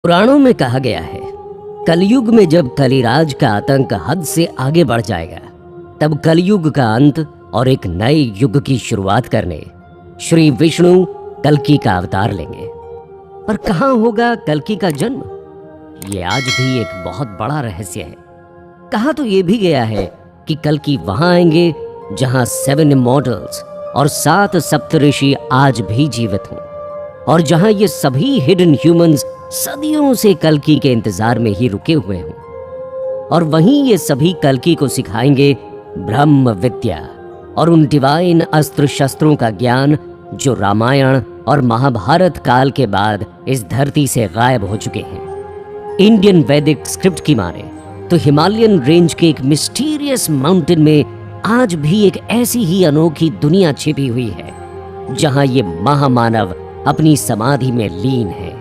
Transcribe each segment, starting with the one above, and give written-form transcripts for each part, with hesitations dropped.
पुराणों में कहा गया है, कलयुग में जब कलिराज का आतंक हद से आगे बढ़ जाएगा, तब कलयुग का अंत और एक नए युग की शुरुआत करने श्री विष्णु कल्कि का अवतार लेंगे। पर कहाँ होगा कल्कि का जन्म? ये आज भी एक बहुत बड़ा रहस्य है। कहा तो ये भी गया है कि कल्कि वहां आएंगे जहां 7 इमॉर्टल्स और 7 सप्तऋषि आज भी जीवित हों, और जहां ये सभी हिडन ह्यूमंस सदियों से कल्कि के इंतजार में ही रुके हुए हों। और वहीं ये सभी कल्कि को सिखाएंगे ब्रह्म विद्या और उन डिवाइन अस्त्र शस्त्रों का ज्ञान जो रामायण और महाभारत काल के बाद इस धरती से गायब हो चुके हैं। इंडियन वैदिक स्क्रिप्ट की माने तो हिमालयन रेंज के एक मिस्टीरियस माउंटेन में आज भी एक ऐसी ही अनोखी दुनिया छिपी हुई है जहां ये महामानव अपनी समाधि में लीन है।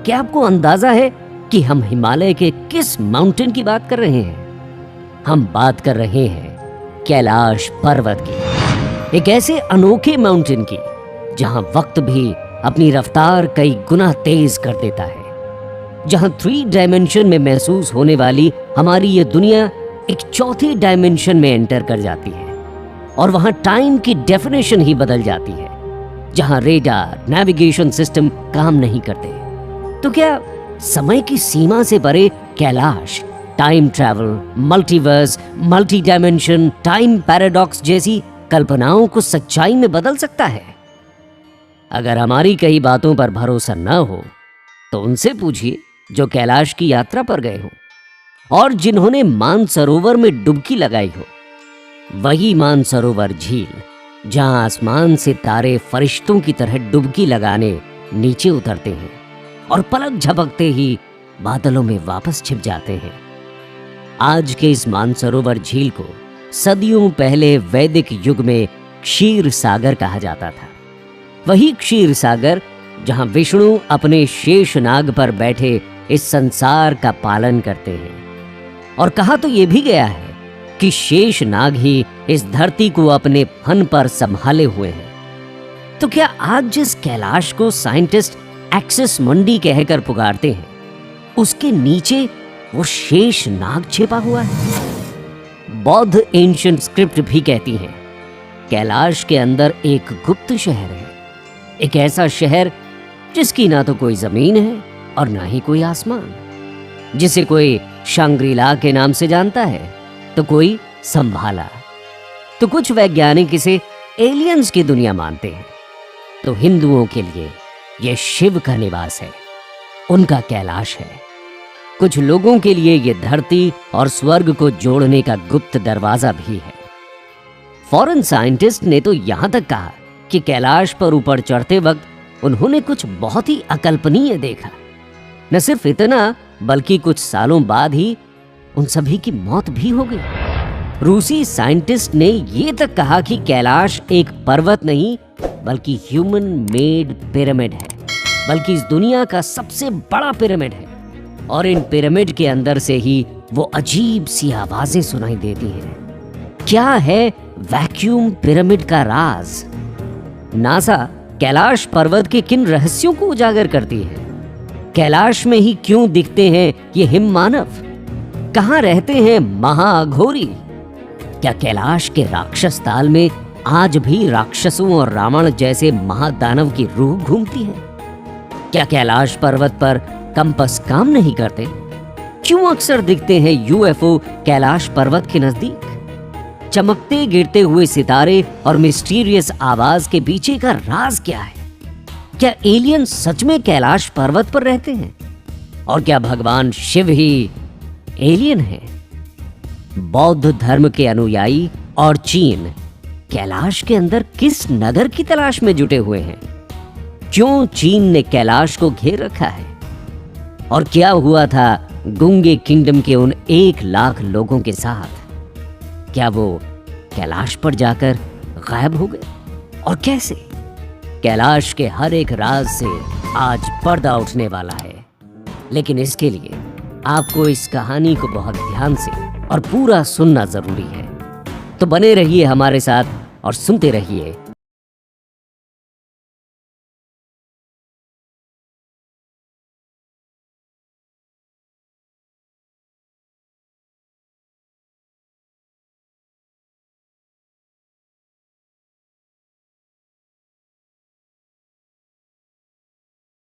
क्या आपको अंदाजा है कि हम हिमालय के किस माउंटेन की बात कर रहे हैं? हम बात कर रहे हैं कैलाश पर्वत की, एक ऐसे अनोखे माउंटेन की जहां वक्त भी अपनी रफ्तार कई गुना तेज कर देता है, जहां 3 डायमेंशन में महसूस होने वाली हमारी ये दुनिया एक 4थी डायमेंशन में एंटर कर जाती है, और वहां टाइम की डेफिनेशन ही बदल जाती है, जहां रेडार नेविगेशन सिस्टम काम नहीं करते। तो क्या समय की सीमा से परे Kailash time travel, multiverse, multi dimension, time paradox जैसी कल्पनाओं को सच्चाई में बदल सकता है? अगर हमारी कई बातों पर भरोसा न हो तो उनसे पूछिए जो कैलाश की यात्रा पर गए हो और जिन्होंने मानसरोवर में डुबकी लगाई हो। वही मानसरोवर झील जहां आसमान से तारे फरिश्तों की तरह डुबकी लगाने नीचे उतरते हैं और पलक झपकते ही बादलों में वापस छिप जाते हैं। आज के इस मानसरोवर झील को सदियों पहले वैदिक युग में क्षीर सागर कहा जाता था। वही क्षीर सागर जहां विष्णु अपने शेष नाग पर बैठे इस संसार का पालन करते हैं। और कहा तो ये भी गया है कि शेष नाग ही इस धरती को अपने फन पर संभाले हुए हैं। तो क्या आज जिस कैलाश को साइंटिस्ट एक्सेस मंडी कहकर पुकारते हैं, उसके नीचे वो शेष नाग छिपा हुआ है? बौद्ध एंशिएंट स्क्रिप्ट भी कहती है कैलाश के अंदर एक गुप्त शहर है, एक ऐसा शहर जिसकी ना तो कोई जमीन है और ना ही कोई आसमान, जिसे कोई शांग्रीला के नाम से जानता है तो कोई संभाला, तो कुछ वैज्ञानिक इसे एलियंस की दुनिया मानते हैं, तो हिंदुओं के लिए यह शिव का निवास है, उनका कैलाश है। कुछ लोगों के लिए यह धरती और स्वर्ग को जोड़ने का गुप्त दरवाजा भी है। फॉरेन साइंटिस्ट ने तो यहां तक कहा कि कैलाश पर ऊपर चढ़ते वक्त उन्होंने कुछ बहुत ही अकल्पनीय देखा। न सिर्फ इतना, बल्कि कुछ सालों बाद ही उन सभी की मौत भी हो गई। रूसी साइंटिस्ट ने यह तक कहा कि कैलाश एक पर्वत नहीं बल्कि ह्यूमन मेड पिरामिड है, बल्कि इस दुनिया का सबसे बड़ा पिरामिड है, और इन पिरामिड के अंदर से ही वो अजीब सी आवाजें सुनाई देती हैं। क्या है वैक्यूम पिरामिड का राज? नासा कैलाश पर्वत के किन रहस्यों को उजागर करती है? कैलाश में ही क्यों दिखते हैं ये हिम मानव? कहां रहते हैं महाअघोरी? क्या कैलाश के राक्षस ताल में आज भी राक्षसों और रावण जैसे महादानव की रूह घूमती है? क्या कैलाश पर्वत पर कंपास काम नहीं करते? क्यों अक्सर दिखते हैं यूएफओ कैलाश पर्वत के नजदीक? चमकते गिरते हुए सितारे और मिस्टीरियस आवाज के पीछे का राज क्या है? क्या एलियन सच में कैलाश पर्वत पर रहते हैं? और क्या भगवान शिव ही एलियन है? बौद्ध धर्म के अनुयायी और चीन कैलाश के अंदर किस नगर की तलाश में जुटे हुए हैं? क्यों चीन ने कैलाश को घेर रखा है? और क्या हुआ था गुंगे किंगडम के उन 1 लाख लोगों के साथ? क्या वो कैलाश पर जाकर गायब हो गए, और कैसे? कैलाश के हर एक राज से आज पर्दा उठने वाला है, लेकिन इसके लिए आपको इस कहानी को बहुत ध्यान से और पूरा सुनना जरूरी है। तो बने रहिए हमारे साथ और सुनते रहिए